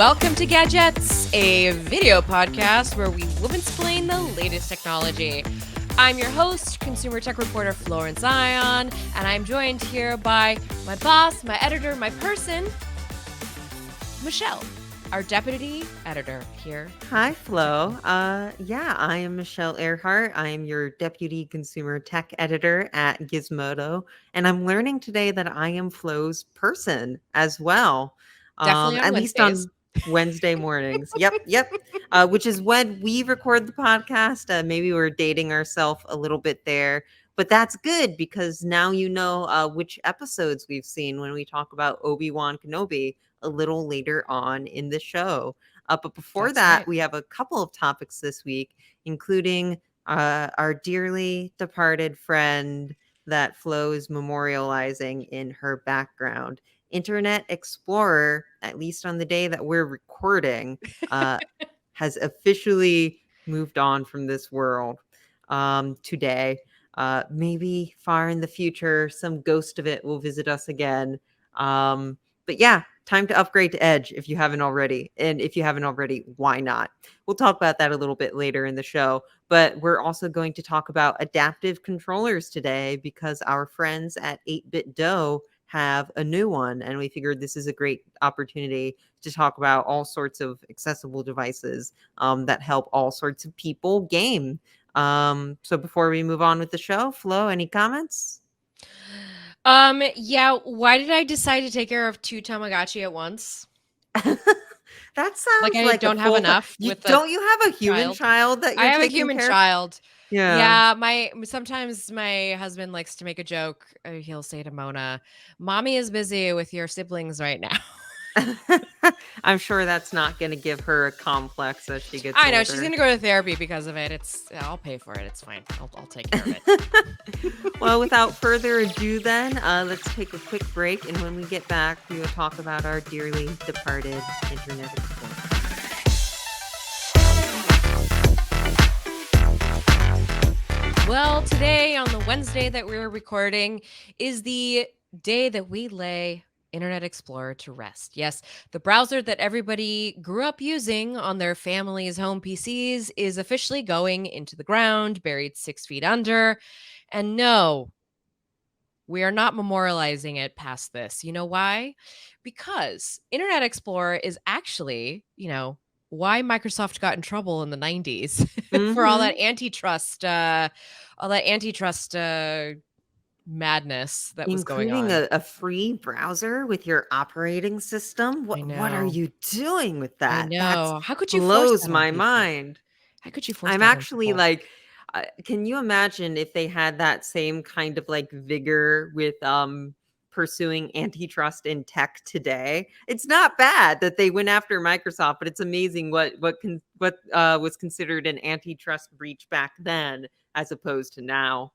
Welcome to Gadgettes, a video podcast where we woman-splain the latest technology. I'm your host, consumer tech reporter Florence Ion, and I'm joined here by my boss, my editor, my person, Michelle, our deputy editor here. Hi, Flo. I am Michelle Earhart. I am your deputy consumer tech editor at Gizmodo, and I'm learning today that I am Flo's person as well. Definitely on At least Wednesdays. on Wednesday mornings. Yep. Which is when we record the podcast. Maybe we're dating ourselves a little bit there, but that's good because now you know which episodes we've seen when we talk about Obi-Wan Kenobi a little later on in the show. But before That's that, right. we have a couple of topics this week, including our dearly departed friend that Flo is memorializing in her background. Internet Explorer, at least on the day that we're recording, has officially moved on from this world today. Maybe far in the future, some ghost of it will visit us again. But yeah, time to upgrade to Edge if you haven't already. And if you haven't already, why not? We'll talk about that a little bit later in the show. But we're also going to talk about adaptive controllers today because our friends at 8-Bit Dough have a new one. And we figured this is a great opportunity to talk about all sorts of accessible devices that help all sorts of people game. So before we move on with the show, Flo, any comments? Yeah, why did I decide to take care of 2 Tamagotchi at once? That Like, sounds I like a don't have full time. enough with a Don't you have a human child. child that I you're have a taking human care of? child. Yeah. Yeah, sometimes my husband likes to make a joke. He'll say to Mona, "Mommy is busy with your siblings right now." I'm sure that's not going to give her a complex as she gets I know she's older. gonna go to therapy because of it. I'll pay for it. It's fine. I'll take care of it. Well, without further ado, then, let's take a quick break. And when we get back, we will talk about our dearly departed Internet Explorer. Well, today on the Wednesday that we're recording is the day that we lay Internet Explorer to rest. Yes, the browser that everybody grew up using on their family's home PCs is officially going into the ground, buried 6 feet under. And no, we are not memorializing it past this. You know why? Because Internet Explorer is actually, why Microsoft got in trouble in the 90s for all that antitrust madness that was going Including on. a free browser with your operating system? I What are know. you doing with I that? That know. How could you force blows that on my people? mind. How could you force I'm that on actually people? like, can you imagine if they had that same kind of like vigor with pursuing antitrust in tech today? It's not bad that they went after Microsoft, but it's amazing what was considered an antitrust breach back then as opposed to now.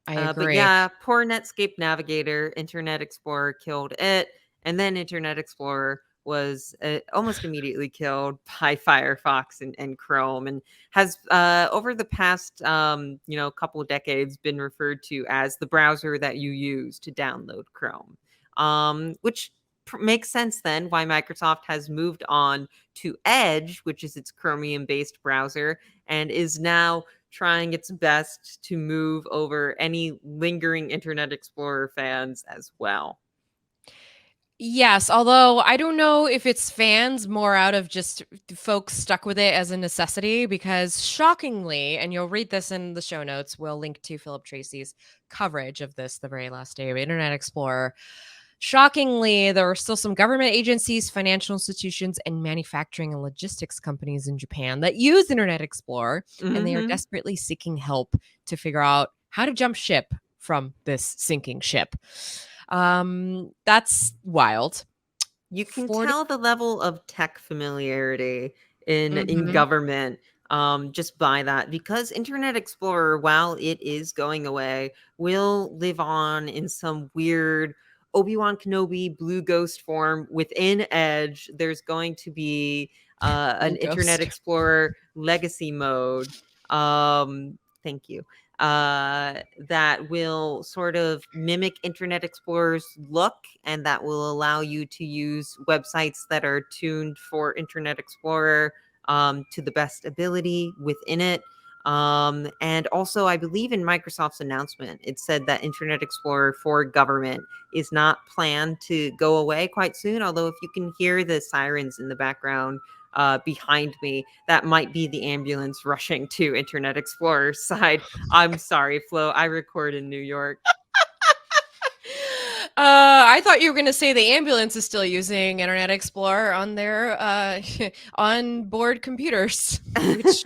I But agree. yeah, poor Netscape Navigator, Internet Explorer killed it, and then Internet Explorer was almost immediately killed by Firefox and Chrome, and has over the past couple of decades been referred to as the browser that you use to download Chrome, which makes sense then why Microsoft has moved on to Edge, which is its Chromium-based browser, and is now trying its best to move over any lingering Internet Explorer fans as well. Yes, although I don't know if it's fans more out of just folks stuck with it as a necessity, because shockingly, and you'll read this in the show notes, we'll link to Philip Tracy's coverage of this the very last day of Internet Explorer. Shockingly, there are still some government agencies, financial institutions, and manufacturing and logistics companies in Japan that use Internet Explorer, and they are Mm-hmm. desperately seeking help to figure out how to jump ship from this sinking ship. That's wild. You can 40 tell the level of tech familiarity in Mhm. government just by that, because Internet Explorer, while it is going away, will live on in some weird Obi-Wan Kenobi blue ghost form within Edge. There's going to be Blue an Internet Ghost. Explorer legacy mode. Thank you. that will sort of mimic Internet Explorer's look, and that will allow you to use websites that are tuned for Internet Explorer to the best ability within it. And also, I believe in Microsoft's announcement, it said that Internet Explorer for government is not planned to go away quite soon. Although, if you can hear the sirens in the background behind me, that might be the ambulance rushing to Internet Explorer's side. I'm sorry, Flo. I record in New York. I thought you were going to say the ambulance is still using Internet Explorer on their onboard computers, which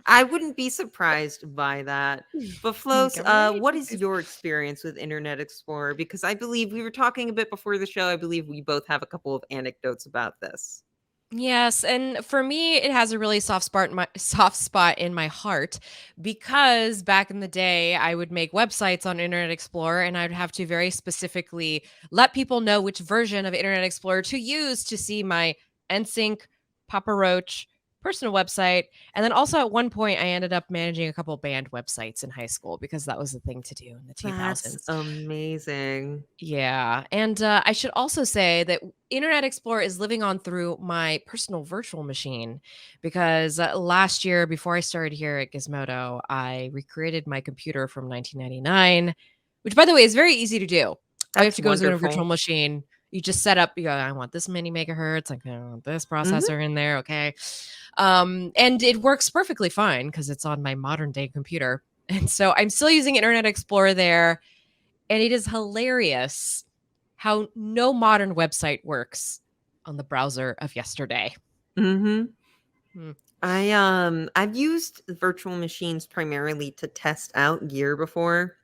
I wouldn't be surprised by that. But Flo's, government what is agencies. your experience with Internet Explorer? Because I believe we were talking a bit before the show. I believe we both have a couple of anecdotes about this. Yes, and for me, it has a really soft spot in my heart because back in the day, I would make websites on Internet Explorer, and I'd have to very specifically let people know which version of Internet Explorer to use to see my NSYNC, Papa Roach personal website. And then also at one point, I ended up managing a couple band websites in high school because that was the thing to do in the That's 2000s. amazing. Yeah, and I should also say that Internet Explorer is living on through my personal virtual machine because last year, before I started here at Gizmodo, I recreated my computer from 1999, which, by the way, is very easy to do. All you have That's to go is in a virtual wonderful. machine. You just set up. You go, I want this many megahertz. I want this Hmm. processor in there. Okay, and it works perfectly fine because it's on my modern day computer. And so I'm still using Internet Explorer there, and it is hilarious how no modern website works on the browser of yesterday. Hmm. Mm. I've used virtual machines primarily to test out gear before,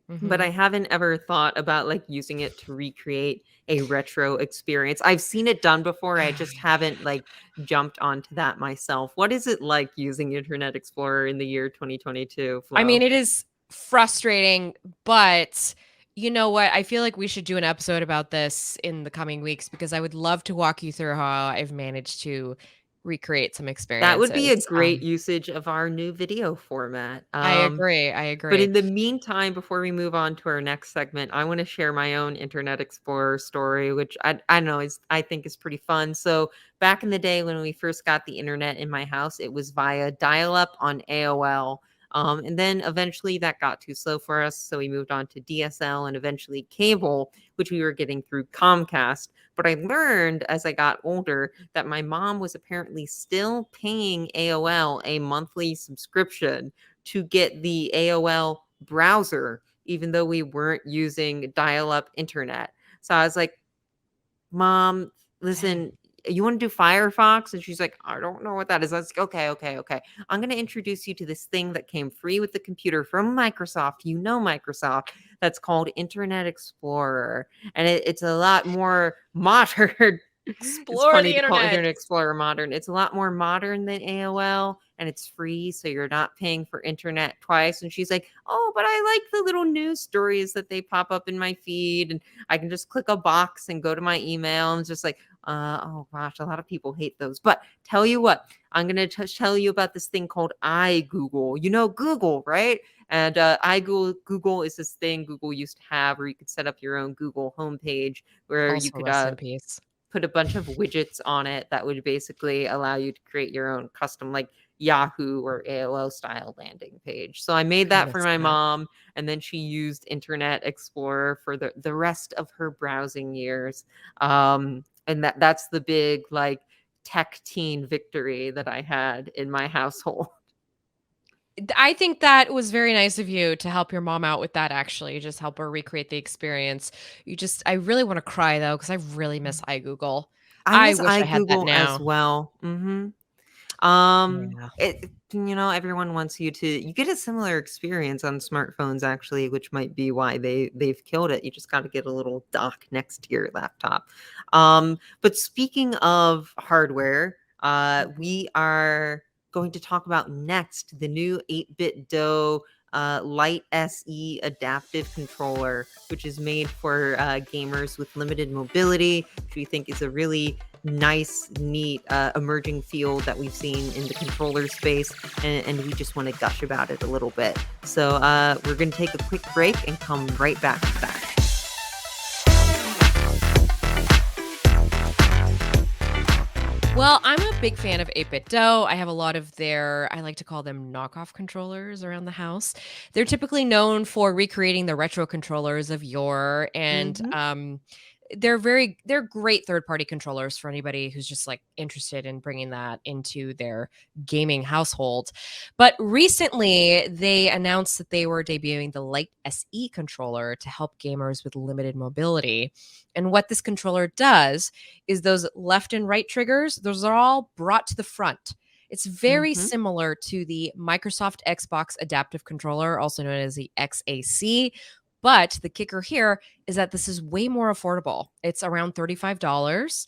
but I Mhm. haven't ever thought about like using it to recreate a retro experience. I've seen it done before. I just haven't like jumped onto that myself. What is it like using Internet Explorer in the year 2022, I mean, Flo? it is frustrating, but you know what? I feel like we should do an episode about this in the coming weeks because I would love to walk you through how I've managed to recreate some That would be a experiences. great usage of our new video format. I agree. I But agree. in the meantime, before we move on to our next segment, I want to share my own Internet Explorer story, which I know is I think is pretty fun. So back in the day when we first got the internet in my house, it was via dial-up on AOL. And then eventually that got too slow for us, so we moved on to DSL and eventually cable, which we were getting through Comcast. But I learned as I got older that my mom was apparently still paying AOL a monthly subscription to get the AOL browser, even though we weren't using dial up internet. So I was like, Mom, Dang. listen, you want to do Firefox? And she's like, I don't know what that is. I was like, okay, okay, okay. I'm going to introduce you to this thing that came free with the computer from Microsoft. You know, Microsoft. That's called Internet Explorer. And it's a lot more modern. It's Explore funny the to call internet. Internet Explorer modern. It's a lot more modern than AOL and it's free. So you're not paying for internet twice. And she's like, oh, but I like the little news stories that they pop up in my feed. And I can just click a box and go to my email and just like, oh gosh, a lot of people hate those. But tell you what, I'm gonna tell you about this thing called iGoogle. You know Google, right? And Google is this thing Google used to have where you could set up your own Google homepage where you Also, could rest in peace. put a bunch of widgets on it that would basically allow you to create your own custom like Yahoo or AOL style landing page. So I made I that for missed my that. mom and then she used Internet Explorer for the rest of her browsing years. And that's the big like tech teen victory that I had in my household. I think that was very nice of you to help your mom out with that, actually, just help her recreate the experience. I really want to cry though, because I really miss iGoogle. I I miss wish I had that iGoogle as now. well. Mhm. Yeah. Everyone wants you get a similar experience on smartphones actually, which might be why they've killed it. You just got to get a little dock next to your laptop. But speaking of hardware, we are going to talk about next the new 8-bit DOE Lite SE adaptive controller, which is made for gamers with limited mobility, which we think is a really nice, neat, emerging field that we've seen in the controller space, and we just want to gush about it a little bit. So we're going to take a quick break and come right back to that. Well, I'm a big fan of 8BitDo. I have a lot of their, I like to call them knockoff controllers around the house. They're typically known for recreating the retro controllers of yore, and Mm-hmm. they're great third-party controllers for anybody who's just like interested in bringing that into their gaming household. But recently, they announced that they were debuting the Lite SE controller to help gamers with limited mobility. And what this controller does is those left and right triggers, those are all brought to the front. It's very Mm-hmm. similar to the Microsoft Xbox Adaptive Controller, also known as the XAC. But the kicker here is that this is way more affordable. It's around $35.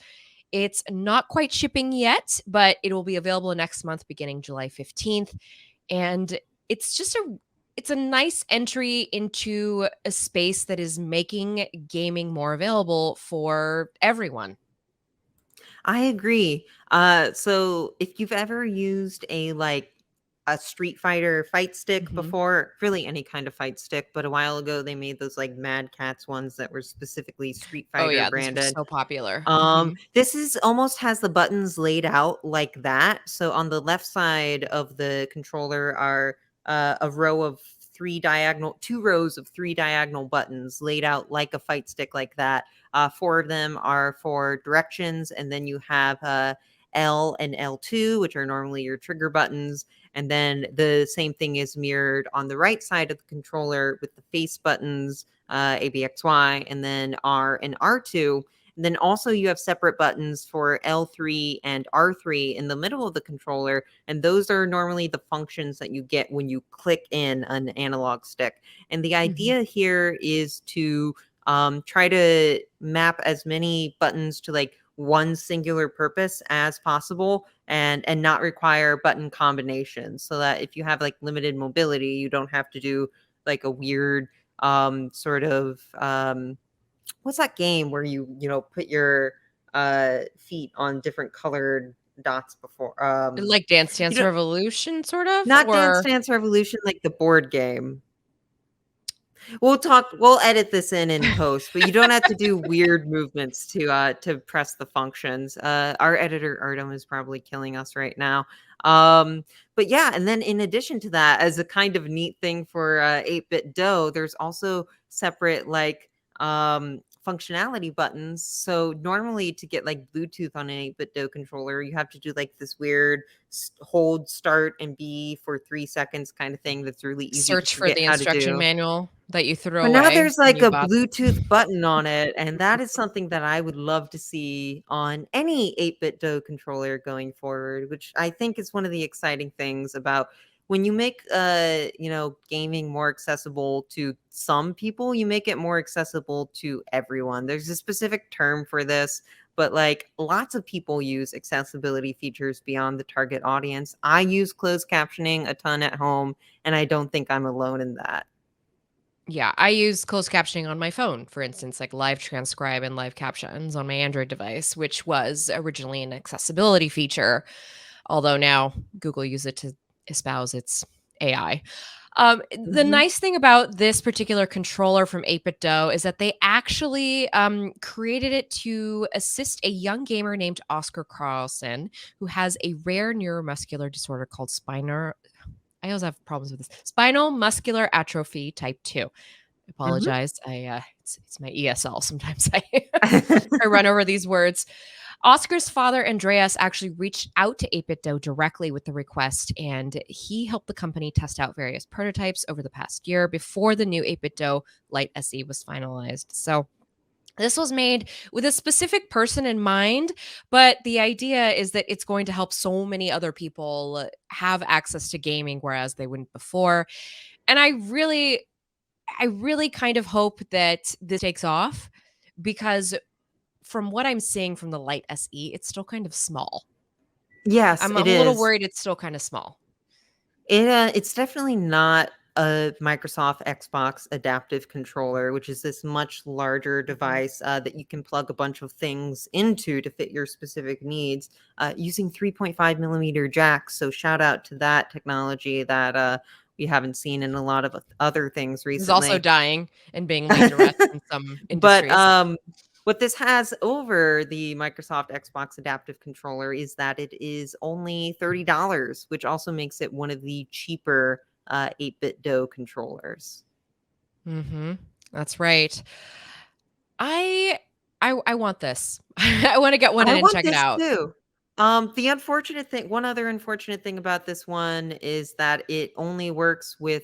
It's not quite shipping yet, but it will be available next month beginning July 15th. And it's just it's a nice entry into a space that is making gaming more available for everyone. I agree. So if you've ever used a Street Fighter fight stick Mhm. before, really any kind of fight stick, but a while ago they made those like Mad Cats ones that were specifically Street Oh, Fighter yeah, those were branded. so popular. Mhm. This is almost has the buttons laid out like that. So on the left side of the controller are a row of two rows of three diagonal buttons laid out like a fight stick like that. Four of them are for directions, and then you have L and L2, which are normally your trigger buttons. And then the same thing is mirrored on the right side of the controller with the face buttons, ABXY, and then R and R2. And then also you have separate buttons for L3 and R3 in the middle of the controller. And those are normally the functions that you get when you click in an analog stick. And the Mhm. idea here is to try to map as many buttons to like one singular purpose as possible, and not require button combinations, so that if you have like limited mobility, you don't have to do like a weird sort of what's that game where you put your feet on different colored dots before Like Dance you Dance know Revolution, sort of? not Dance Or Dance Revolution, like the board game. We'll edit this in post, but you don't have to do weird movements to press the functions. Our editor Artem is probably killing us right now. But yeah, and then in addition to that, as a kind of neat thing for 8-bit Do, there's also separate like functionality buttons. So normally to get like Bluetooth on an 8-bit Do controller, you have to do like this weird hold start and B for 3 seconds kind of thing that's really easy to search for forget the how to instruction do. manual that you threw But now away there's when like you a bought Bluetooth button on it, and that is something that I would love to see on any 8-bit Do controller going forward, which I think is one of the exciting things about when you make gaming more accessible to some people, you make it more accessible to everyone. There's a specific term for this, but like lots of people use accessibility features beyond the target audience. I use closed captioning a ton at home, and I don't think I'm alone in that. Yeah, I use closed captioning on my phone, for instance, like live transcribe and live captions on my Android device, which was originally an accessibility feature, although now Google use it to espouse its AI. The Mhm. nice thing about this particular controller from 8BitDo is that they actually created it to assist a young gamer named Oscar Carlson, who has a rare neuromuscular disorder called spinal. I always have problems with this. Spinal muscular atrophy type 2. I Mhm. apologize. It's my ESL. Sometimes I run over these words. Oscar's father, Andreas, actually reached out to 8BitDo directly with the request, and he helped the company test out various prototypes over the past year before the new 8BitDo Lite SE was finalized. So this was made with a specific person in mind, but the idea is that it's going to help so many other people have access to gaming, whereas they wouldn't before. And I really kind of hope that this takes off because from what I'm seeing from the Lite SE, it's still kind of small. Yes, I'm a it little is. worried it's still kind of small. It's definitely not a Microsoft Xbox adaptive controller, which is this much larger Mhm. device that you can plug a bunch of things into to fit your specific needs using 3.5 millimeter jacks. So shout out to that technology that we haven't seen in a lot of other things Is also recently. dying and being laid to rest in some But industries. what this has over the Microsoft Xbox adaptive controller is that it is only $30, which also makes it one of the cheaper 8-bit DOE controllers. Mhm. That's right. I I want this. I wanna get one I and want check it this out. too. The unfortunate thing, one other unfortunate thing about this one is that it only works with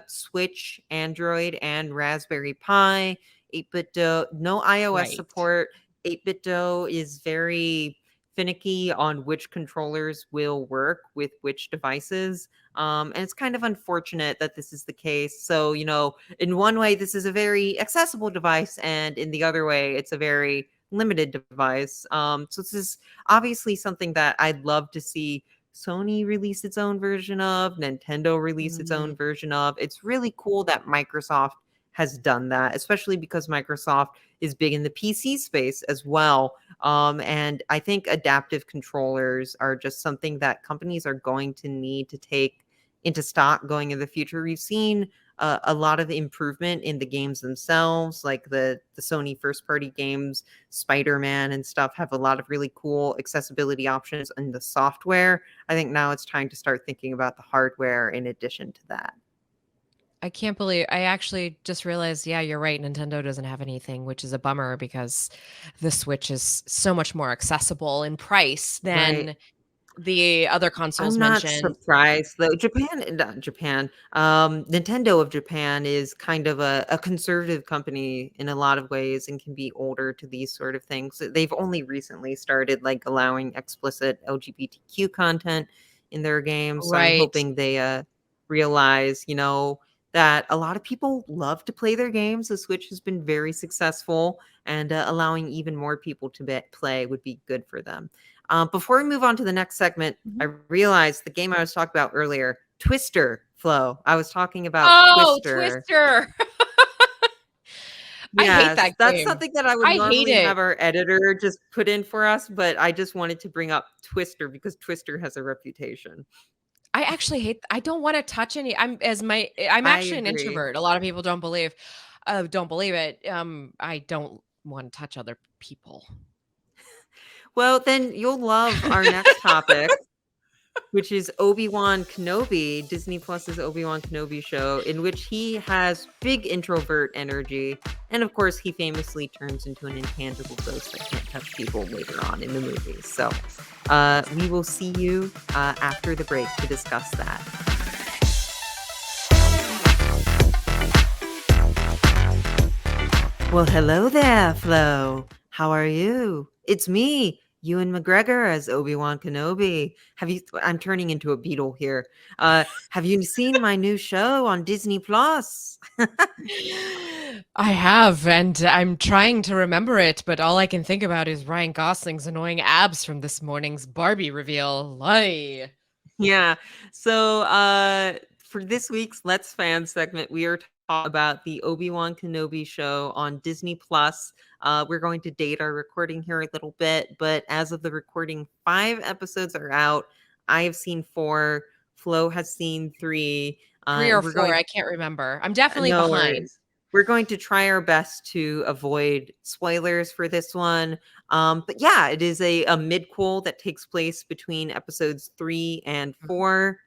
Switch, Android, and Raspberry Pi. 8-bit DOE, no iOS Right. support. 8-bit DOE is very finicky on which controllers will work with which devices. And it's kind of unfortunate that this is the case. So, in one way, this is a very accessible device, and in the other way, it's a very limited device. So this is obviously something that I'd love to see Sony release its own version of, Nintendo release its Mhm. own version of. It's really cool that Microsoft has done that, especially because Microsoft is big in the PC space as well. And I think adaptive controllers are just something that companies are going to need to take into stock going in the future. We've seen a lot of improvement in the games themselves, like the Sony first party games, Spider-Man and stuff have a lot of really cool accessibility options in the software. I think now it's time to start thinking about the hardware in addition to that. I can't believe I actually just realized, yeah, you're right, Nintendo doesn't have anything, which is a bummer because the Switch is so much more accessible in price Right. than the other I'm consoles not mentioned. surprised though. Not Japan, Nintendo of Japan is kind of a conservative company in a lot of ways and can be older to these sort of things. They've only recently started like allowing explicit LGBTQ content in their games. So I'm Right. hoping they realize, that a lot of people love to play their games. The Switch has been very successful, and allowing even more people to play would be good for them. Before we move on to the next segment, I Mhm. realized the game I was talking about earlier, Twister Flow. I was talking about Oh, Twister. Twister. I hate Yes, that that's game. something that I would I hate normally it. have our editor just put in for us, but I just wanted to bring up Twister because Twister has a reputation. I actually hate I don't wanna touch any I'm I actually an agree. introvert. A lot of people don't believe it. I don't wanna touch other people. Well, then you'll love our next topic, which is Obi-Wan Kenobi, Disney Plus's Obi-Wan Kenobi show, in which he has big introvert energy. And of course, he famously turns into an intangible ghost that can't touch people later on in the movie. So we will see you after the break to discuss that. Well, hello there, Flo. How are you? It's me, Ewan McGregor as Obi-Wan Kenobi. I'm turning into a beetle here. Have you seen my new show on Disney Plus? I have, and I'm trying to remember it, but all I can think about is Ryan Gosling's annoying abs from this morning's Barbie reveal. Lie. Yeah. So for this week's Let's Fan segment, we are talking about the Obi-Wan Kenobi show on Disney Plus. We're going to date our recording here a little bit, but as of the recording, 5 episodes are out. I have seen 4. Flo has seen 3. 3 or We're 4, going I can't remember. I'm definitely No behind. worries. We're going to try our best to avoid spoilers for this one. But yeah, it is a midquel that takes place between episodes 3 and Mhm. 4.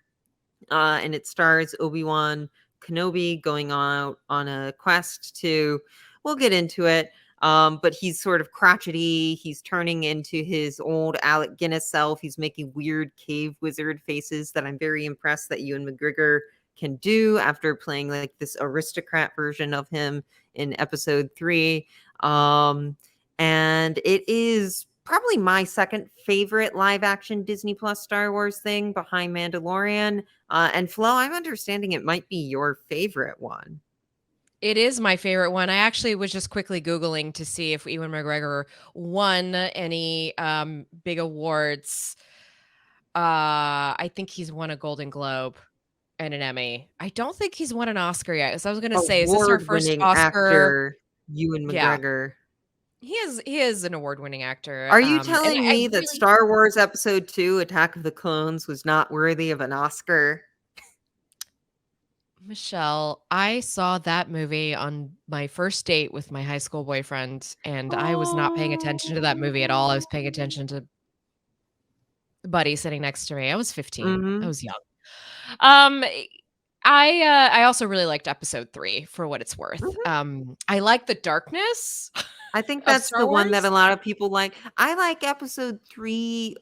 And it stars Obi-Wan Kenobi going on a quest to, we'll get into it. But he's sort of crotchety. He's turning into his old Alec Guinness self. He's making weird cave wizard faces that I'm very impressed that Ewan McGregor can do after playing like this aristocrat version of him in episode 3. And it is probably my second favorite live action Disney Plus Star Wars thing behind Mandalorian. And Flo, I'm understanding it might be your favorite one. It is my favorite one. I actually was just quickly Googling to see if Ewan McGregor won any, big awards. I think he's won a Golden Globe. and an Emmy. I don't think he's won an Oscar yet. So I was gonna say, is this her first Award-winning Oscar? actor Ewan Yeah, McGregor. he is an award-winning actor. Are you And telling I me that really Star Wars Episode 2: Attack of the Clones was not worthy of an Oscar? Michelle, I saw that movie on my first date with my high school boyfriend, and I was not paying attention to that movie at all. I was paying attention to the buddy sitting next to me. I was 15. I Mhm, was young. Um, I also really liked episode 3 for what it's worth. mhm. I like the darkness I think of that's the Star one that a Wars. lot of people like. I like Episode 3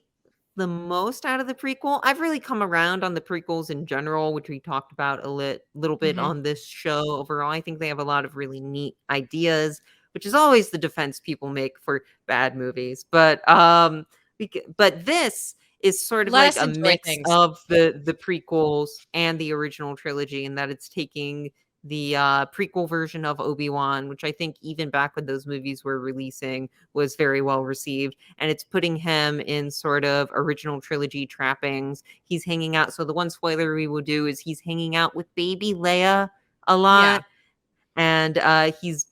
the most out of the prequel. I've really come around on the prequels in general, which we talked about little bit Mhm. on this show overall. I think they have a lot of really neat ideas, which is always the defense people make for bad movies. But this is sort of Let like us a enjoy mix things. of the prequels and the original trilogy, in that it's taking the prequel version of Obi-Wan, which I think even back when those movies were releasing was very well received, and it's putting him in sort of original trilogy trappings. He's hanging out. So the one spoiler we will do is he's hanging out with baby Leia a Yeah. lot, and he's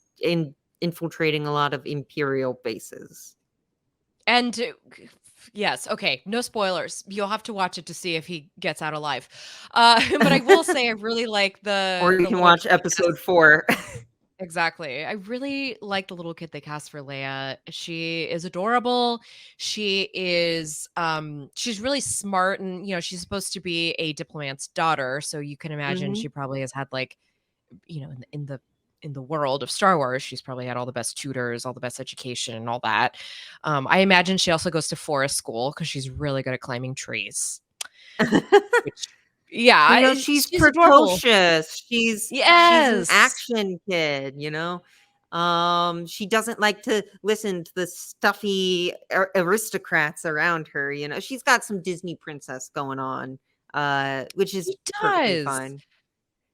infiltrating a lot of Imperial bases. And yes, okay, no spoilers. You'll have to watch it to see if he gets out alive. But I will say I really like Or you the can little watch kid they Episode cast. 4. Exactly. I really like the little kid they cast for Leia. She is adorable. She's really smart, and she's supposed to be a diplomat's daughter, so you can imagine Mhm. she probably has had like, in the world of Star Wars, she's probably had all the best tutors, all the best education, and all that. I imagine she also goes to forest school because she's really good at climbing trees. Which, You yeah, know, she's she's adorable. precocious. She's an Yes, action kid, you know? She doesn't like to listen to the stuffy aristocrats around her, you know? She's got some Disney princess going on, which is she perfectly does. fine.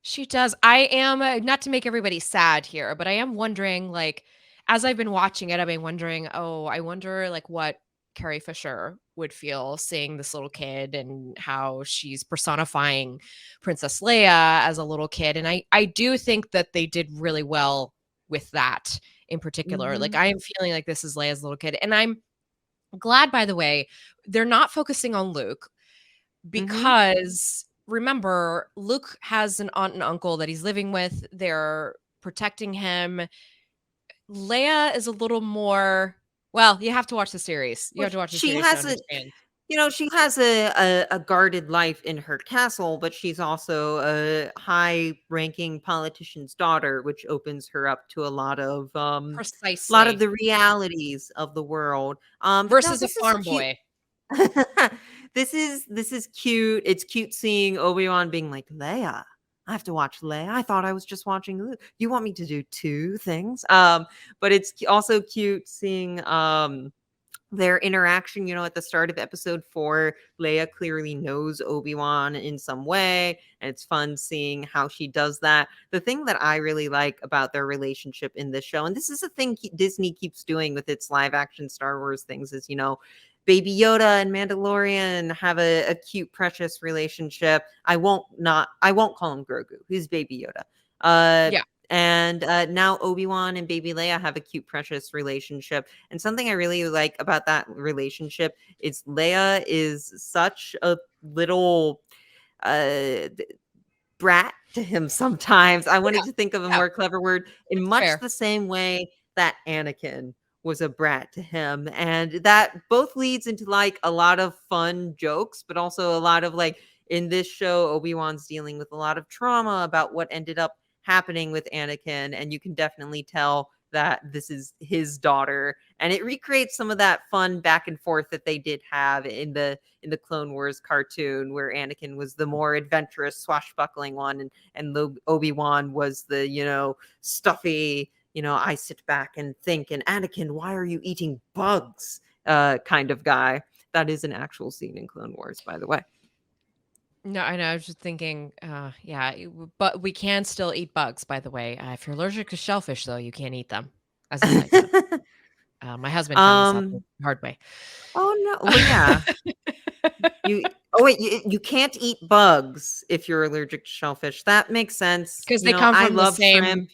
She does. I am not to make everybody sad here, but I am wondering, like, as I've been watching it, I've been wondering, oh, I wonder, like, what Carrie Fisher would feel seeing this little kid and how she's personifying Princess Leia as a little kid. And I do think that they did really well with that in particular. Like, Mhm, I am feeling like this is Leia's little kid. And I'm glad, by the way, they're not focusing on Luke mhm. because remember, Luke has an aunt and uncle that he's living with. They're protecting him. Leia is a little more, well, you have to watch the series. You Well, have to watch the she series to has a understand. she has a guarded life in her castle, but she's also a high-ranking politician's daughter, which opens her up to a lot of Precisely. the realities of the world. But no, Versus a this is farm cute. boy. This is cute. It's cute seeing Obi-Wan being like, "Leia, I have to watch Leia. I thought I was just watching Luke. You want me to do 2 things?" But it's also cute seeing their interaction, at the start of episode 4, Leia clearly knows Obi-Wan in some way, and it's fun seeing how she does that. The thing that I really like about their relationship in this show, and this is a thing Disney keeps doing with its live action Star Wars things, is, Baby Yoda and Mandalorian have a cute, precious relationship. I won't call him Grogu. He's Baby Yoda. Uh, Yeah. and now Obi-Wan and Baby Leia have a cute, precious relationship. And something I really like about that relationship is Leia is such a little uh, brat to him sometimes. I Yeah. wanted to think of a Yeah. more clever word, in It's much fair. the same way that Anakin was a brat to him. And that both leads into like a lot of fun jokes, but also a lot of like in this show, Obi-Wan's dealing with a lot of trauma about what ended up happening with Anakin. And you can definitely tell that this is his daughter. And it recreates some of that fun back and forth that they did have in the Clone Wars cartoon, where Anakin was the more adventurous, swashbuckling one, and Obi-Wan was the stuffy, I sit back and think, and Anakin, why are you eating bugs? Kind of guy. That is an actual scene in Clone Wars, by the way. No, I know. I was just thinking, yeah, but we can still eat bugs, by the way. If you're allergic to shellfish, though, you can't eat them, as a side note. My husband found this out the um. hard way. Oh no. Well, yeah. You can't eat bugs if you're allergic to shellfish. That makes sense. Because they come I from the love shrimp. same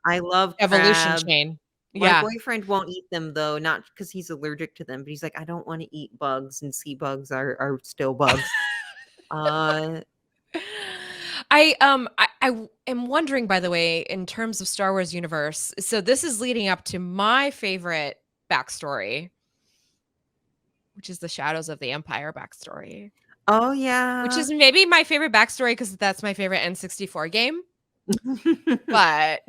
I love evolution crab. chain. My Yeah. boyfriend won't eat them though, not because he's allergic to them, but he's like, I don't want to eat bugs, and sea bugs are still bugs. Uh, I am wondering, by the way, in terms of Star Wars universe, so this is leading up to my favorite backstory, which is the Shadows of the Empire backstory, oh which yeah. is maybe my favorite backstory because that's my favorite N64 game. But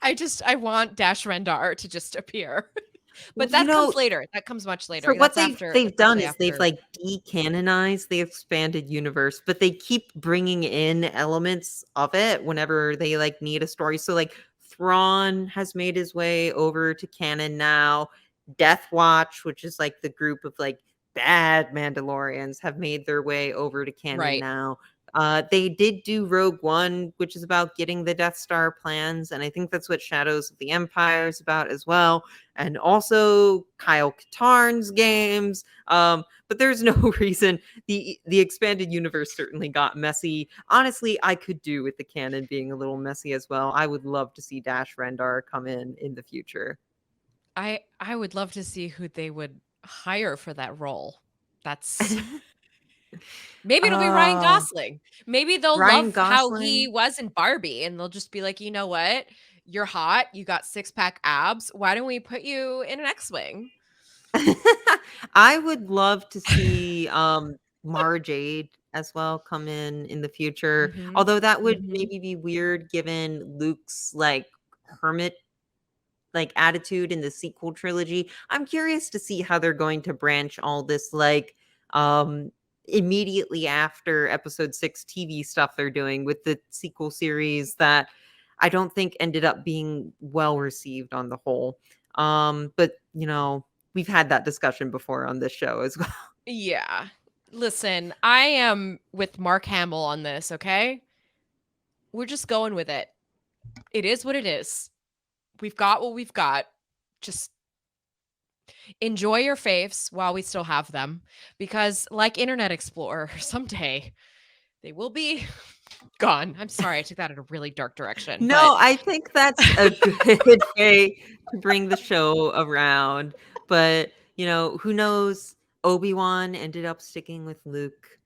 I want Dash Rendar to just appear. Well, But that comes later. That comes much for later. what That's they've after they've that's done actually is they've after. like decanonized the expanded universe, but they keep bringing in elements of it whenever they like need a story. So like Thrawn has made his way over to canon now. Death Watch, which is like the group of like bad Mandalorians, have made their way over to canon Right. now. They did do Rogue One, which is about getting the Death Star plans, and I think that's what Shadows of the Empire is about as well, and also Kyle Katarn's games. But there's no reason. The expanded universe certainly got messy. Honestly, I could do with the canon being a little messy as well. I would love to see Dash Rendar come in the future. I would love to see who they would hire for that role. That's maybe it'll be Ryan uh, Gosling. Maybe they'll Ryan love how he Gosling. was in Barbie and they'll just be like, "You know what? You're hot. You got six-pack abs. Why don't we put you in an X-Wing?" I would love to see Mara Jade as well come in the future. Mhm. Although that would Mhm. maybe be weird given Luke's like hermit like attitude in the sequel trilogy. I'm curious to see how they're going to branch all this like um immediately after episode 6 TV stuff they're doing with the sequel series that I don't think ended up being well received on the whole. But we've had that discussion before on this show as well. Yeah. Listen, I am with Mark Hamill on this, okay? We're just going with it. It is what it is. We've got what we've got. Just enjoy your faves while we still have them because like Internet Explorer, someday they will be gone. I'm sorry, I took that in a really dark direction, but No, I think that's a good way to bring the show around. But, who knows? Obi-Wan ended up sticking with Luke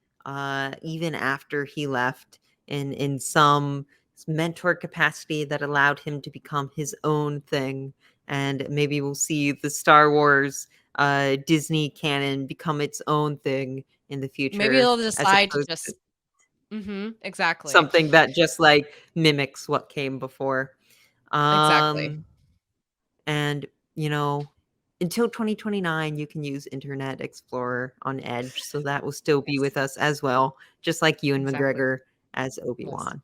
even after he left in some mentor capacity that allowed him to become his own thing. And maybe we'll see the Star Wars Disney canon become its own thing in the maybe future they'll as decide to opposed to just exactly. something that just like mimics what came before. Exactly. Um, and you know, until 2029, you can use Internet Explorer on Edge, so that will still be Yes. with us as well, just like Ewan Exactly. McGregor as Yes. Obi-Wan.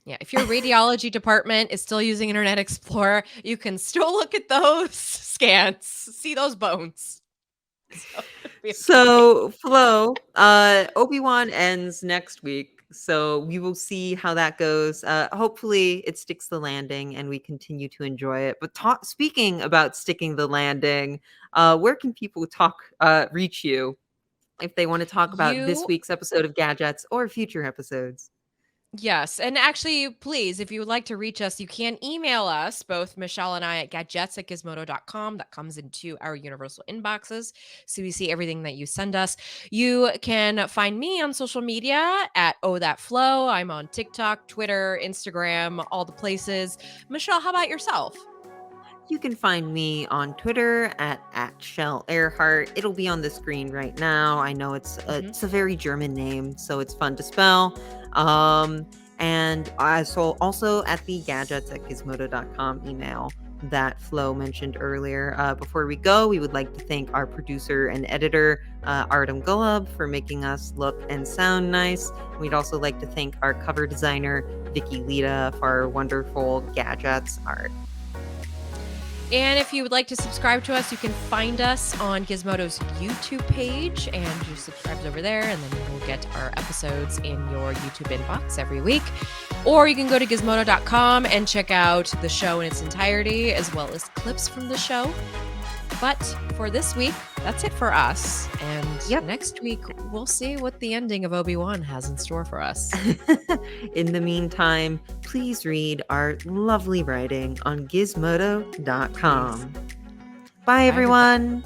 Yeah, if your radiology department is still using Internet Explorer, you can still look at those scans, see those bones. So it'll be okay. So, Flo, Obi-Wan ends next week. So we will see how that goes. Hopefully it sticks the landing and we continue to enjoy it. But speaking about sticking the landing, where can people reach you if they want to talk about this You week's episode of Gadgets or future episodes? Yes, and actually, please, if you would like to reach us, you can email us, both Michelle and I, at gadgets@gizmodo.com. That comes into our universal inboxes, so we see everything that you send us. You can find me on social media at Oh That Flow. I'm on TikTok, Twitter, Instagram, all the places. Michelle, how about yourself? You can find me on Twitter at Shell Earhart. It'll be on the screen right now. I know Mhm. it's a very German name, so it's fun to spell. Um, and also at the gadgets at gizmodo.com email that Flo mentioned earlier. Before we go, we would like to thank our producer and editor, Artem Golub, for making us look and sound nice. We'd also like to thank our cover designer, Vicky Lita, for our wonderful Gadgets art. And if you would like to subscribe to us, you can find us on Gizmodo's YouTube page and you subscribe over there, and then you will get our episodes in your YouTube inbox every week. Or you can go to gizmodo.com and check out the show in its entirety, as well as clips from the show. But for this week, that's it for us. And Yep. next week, we'll see what the ending of Obi-Wan has in store for us. In the meantime, please read our lovely writing on Gizmodo.com. Bye, everyone.